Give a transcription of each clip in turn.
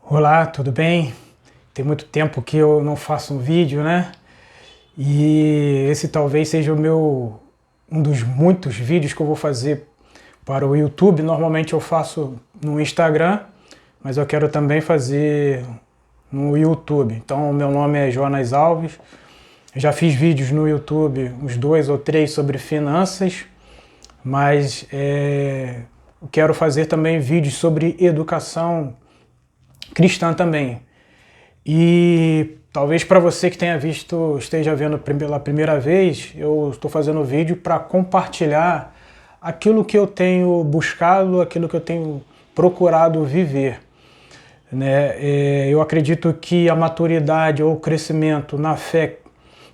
Olá, tudo bem? Tem muito tempo que eu não faço um vídeo, né? E esse talvez seja um dos muitos vídeos que eu vou fazer para o YouTube. Normalmente eu faço no Instagram, mas eu quero também fazer no YouTube. Então, meu nome é Jonas Alves. Eu já fiz vídeos no YouTube, uns 2 ou 3 sobre finanças, mas eu quero fazer também vídeos sobre educação cristã também. E talvez para você que esteja vendo pela primeira vez, eu estou fazendo o vídeo para compartilhar aquilo que eu tenho buscado, aquilo que eu tenho procurado viver, né? Eu acredito que a maturidade ou o crescimento na fé,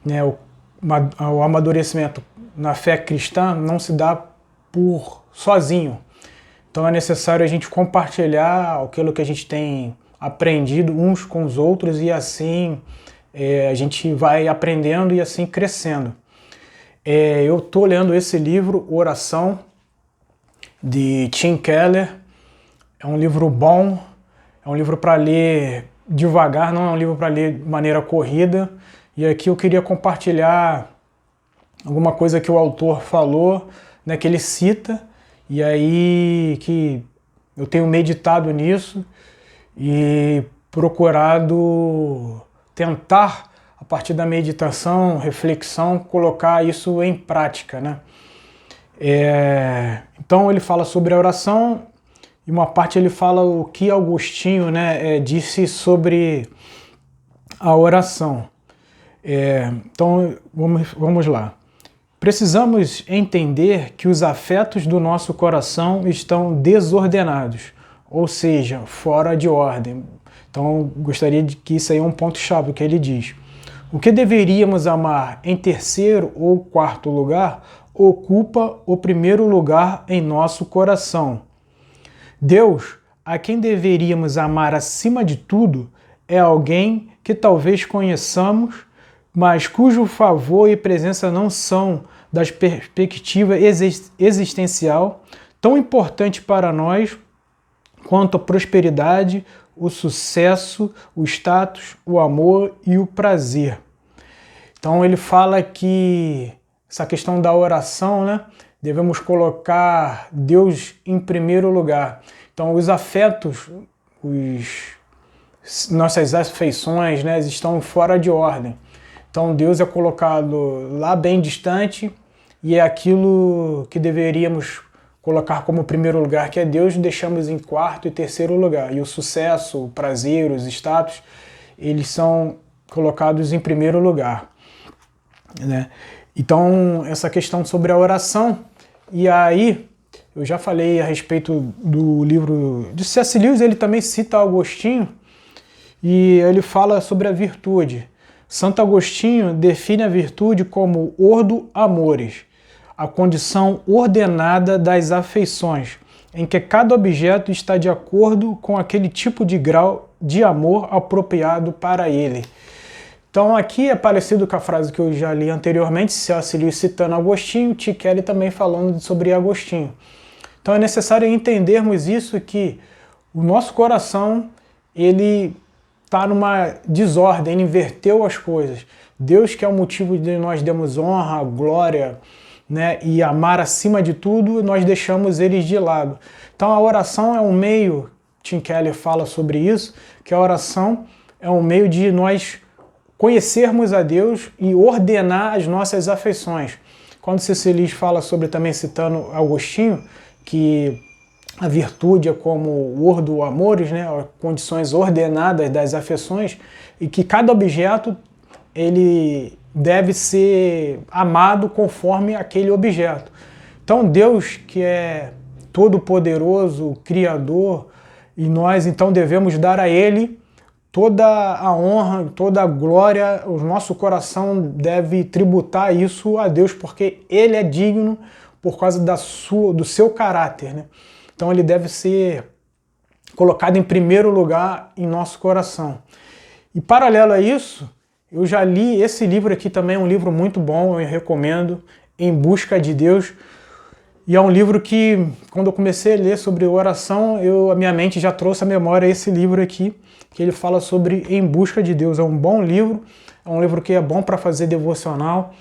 né, o amadurecimento na fé cristã não se dá por sozinho. Então é necessário a gente compartilhar aquilo que a gente tem aprendido uns com os outros e assim a gente vai aprendendo e assim crescendo. Eu estou lendo esse livro, Oração, de Tim Keller. É um livro bom, é um livro para ler devagar, não é um livro para ler de maneira corrida. E aqui eu queria compartilhar alguma coisa que o autor falou, né, que ele cita, e aí que eu tenho meditado nisso e procurado tentar, a partir da meditação, reflexão, colocar isso em prática, né? Então ele fala sobre a oração e uma parte ele fala o que Agostinho, né, disse sobre a oração. Então vamos lá. Precisamos entender que os afetos do nosso coração estão desordenados, ou seja, fora de ordem. Então, gostaria de que isso aí é um ponto-chave, o que ele diz. O que deveríamos amar em terceiro ou quarto lugar ocupa o primeiro lugar em nosso coração. Deus, a quem deveríamos amar acima de tudo, é alguém que talvez conheçamos, mas cujo favor e presença não são, da perspectiva existencial, tão importante para nós quanto a prosperidade, o sucesso, o status, o amor e o prazer. Então ele fala que essa questão da oração, né, devemos colocar Deus em primeiro lugar. Então os afetos, nossas afeições, né, estão fora de ordem. Então Deus é colocado lá bem distante e é aquilo que deveríamos colocar como primeiro lugar, que é Deus, deixamos em quarto e terceiro lugar. E o sucesso, o prazer, os status, eles são colocados em primeiro lugar, né? Então, essa questão sobre a oração, e aí eu já falei a respeito do livro de C.S. Lewis, ele também cita Agostinho, e ele fala sobre a virtude. Santo Agostinho define a virtude como ordo amores, a condição ordenada das afeições, em que cada objeto está de acordo com aquele tipo de grau de amor apropriado para ele. Então aqui é parecido com a frase que eu já li anteriormente, C.S. Lewis citando Agostinho, Tim Keller também falando sobre Agostinho. Então é necessário entendermos isso, que o nosso coração, ele está numa desordem, ele inverteu as coisas. Deus, que é o motivo de nós darmos honra, glória, né, e amar acima de tudo, nós deixamos eles de lado. Então a oração é um meio, Tim Keller fala sobre isso, que a oração é um meio de nós conhecermos a Deus e ordenar as nossas afeições. Quando C.S. Lewis fala sobre, também citando Agostinho, que a virtude é como o ordo amores, né, condições ordenadas das afeições, e que cada objeto ele deve ser amado conforme aquele objeto. Então Deus, que é todo-poderoso, criador, e nós então devemos dar a Ele toda a honra, toda a glória, o nosso coração deve tributar isso a Deus, porque Ele é digno por causa do seu caráter, né? Então ele deve ser colocado em primeiro lugar em nosso coração. E paralelo a isso, eu já li esse livro aqui também, é um livro muito bom, eu recomendo, Em Busca de Deus. E é um livro que, quando eu comecei a ler sobre oração, a minha mente já trouxe à memória esse livro aqui, que ele fala sobre Em Busca de Deus. É um bom livro, é um livro que é bom para fazer devocional.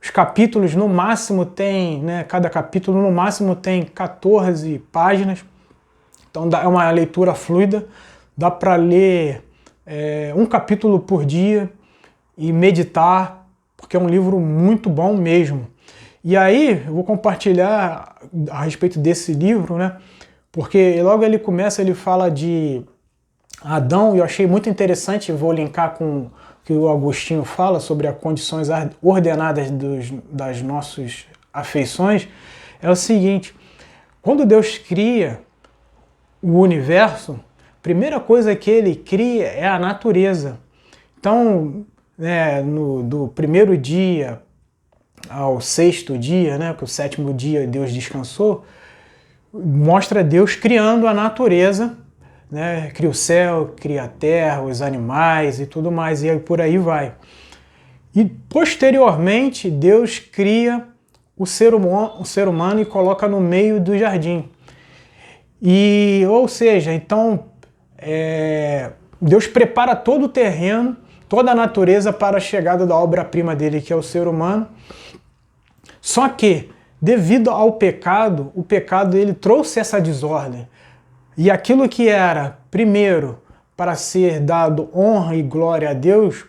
Os capítulos, no máximo, tem, né, cada capítulo, no máximo, tem 14 páginas. Então, é uma leitura fluida. Dá para ler um capítulo por dia e meditar, porque é um livro muito bom mesmo. E aí, eu vou compartilhar a respeito desse livro, né? Porque logo ele começa, ele fala de Adão, e eu achei muito interessante, vou linkar com o que o Agostinho fala sobre as condições ordenadas das nossas afeições. É o seguinte, quando Deus cria o universo, a primeira coisa que ele cria é a natureza. Então, né, do primeiro dia ao sexto dia, né, que o sétimo dia Deus descansou, mostra Deus criando a natureza, né, cria o céu, cria a terra, os animais e tudo mais, e por aí vai. E posteriormente Deus cria o ser humano e coloca no meio do jardim. E, ou seja, então Deus prepara todo o terreno, toda a natureza para a chegada da obra-prima dele, que é o ser humano. Só que, devido ao pecado, o pecado ele trouxe essa desordem. E aquilo que era, primeiro, para ser dado honra e glória a Deus,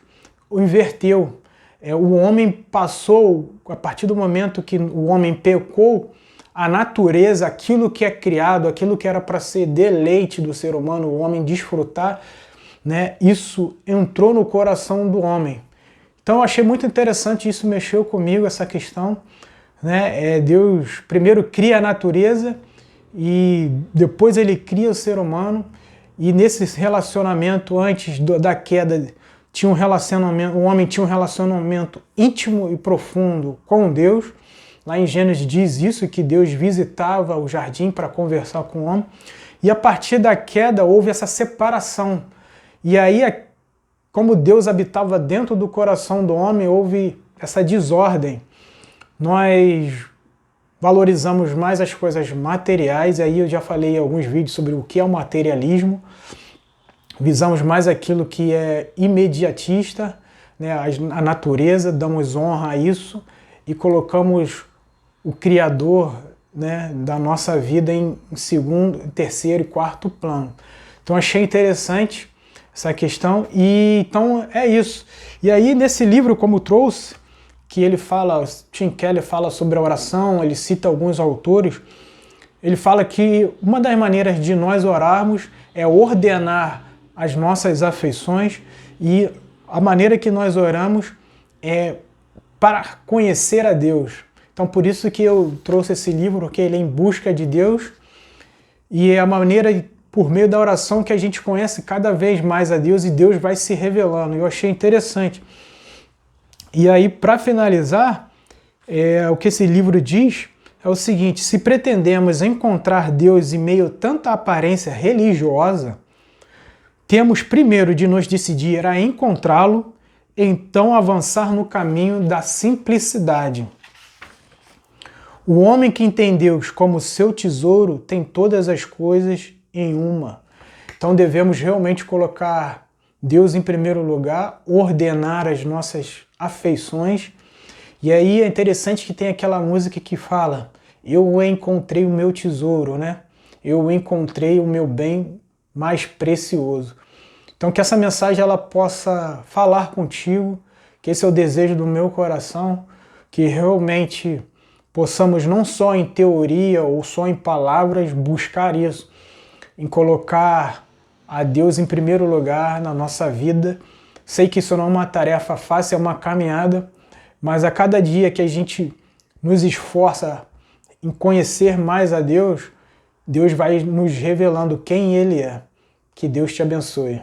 o inverteu. O homem passou, a partir do momento que o homem pecou, a natureza, aquilo que é criado, aquilo que era para ser deleite do ser humano, o homem desfrutar, né, isso entrou no coração do homem. Então eu achei muito interessante, isso mexeu comigo, essa questão. Né? Deus primeiro cria a natureza e depois ele cria o ser humano, e nesse relacionamento antes da queda tinha um relacionamento, o homem tinha um relacionamento íntimo e profundo com Deus. Lá em Gênesis diz isso, que Deus visitava o jardim para conversar com o homem, e a partir da queda houve essa separação. E aí, como Deus habitava dentro do coração do homem, houve essa desordem. Nós valorizamos mais as coisas materiais, aí eu já falei em alguns vídeos sobre o que é o materialismo, visamos mais aquilo que é imediatista, né, a natureza, damos honra a isso e colocamos o Criador, né, da nossa vida em segundo, terceiro e quarto plano. Então achei interessante essa questão, e então é isso. E aí nesse livro, como trouxe, que ele fala, Tim Keller fala sobre a oração, ele cita alguns autores, ele fala que uma das maneiras de nós orarmos é ordenar as nossas afeições, e a maneira que nós oramos é para conhecer a Deus. Então por isso que eu trouxe esse livro, que ele é Em Busca de Deus, e é a maneira, por meio da oração, que a gente conhece cada vez mais a Deus e Deus vai se revelando. Eu achei interessante. E aí, para finalizar, o que esse livro diz é o seguinte: se pretendemos encontrar Deus em meio a tanta aparência religiosa, temos primeiro de nos decidir a encontrá-lo, então avançar no caminho da simplicidade. O homem que tem Deus como seu tesouro tem todas as coisas em uma. Então devemos realmente colocar Deus em primeiro lugar, ordenar as nossas afeições. E aí é interessante que tem aquela música que fala: eu encontrei o meu tesouro, né? Eu encontrei o meu bem mais precioso. Então que essa mensagem ela possa falar contigo, que esse é o desejo do meu coração, que realmente possamos não só em teoria ou só em palavras buscar isso, em colocar a Deus em primeiro lugar na nossa vida. Sei que isso não é uma tarefa fácil, é uma caminhada, mas a cada dia que a gente nos esforça em conhecer mais a Deus, Deus vai nos revelando quem Ele é. Que Deus te abençoe.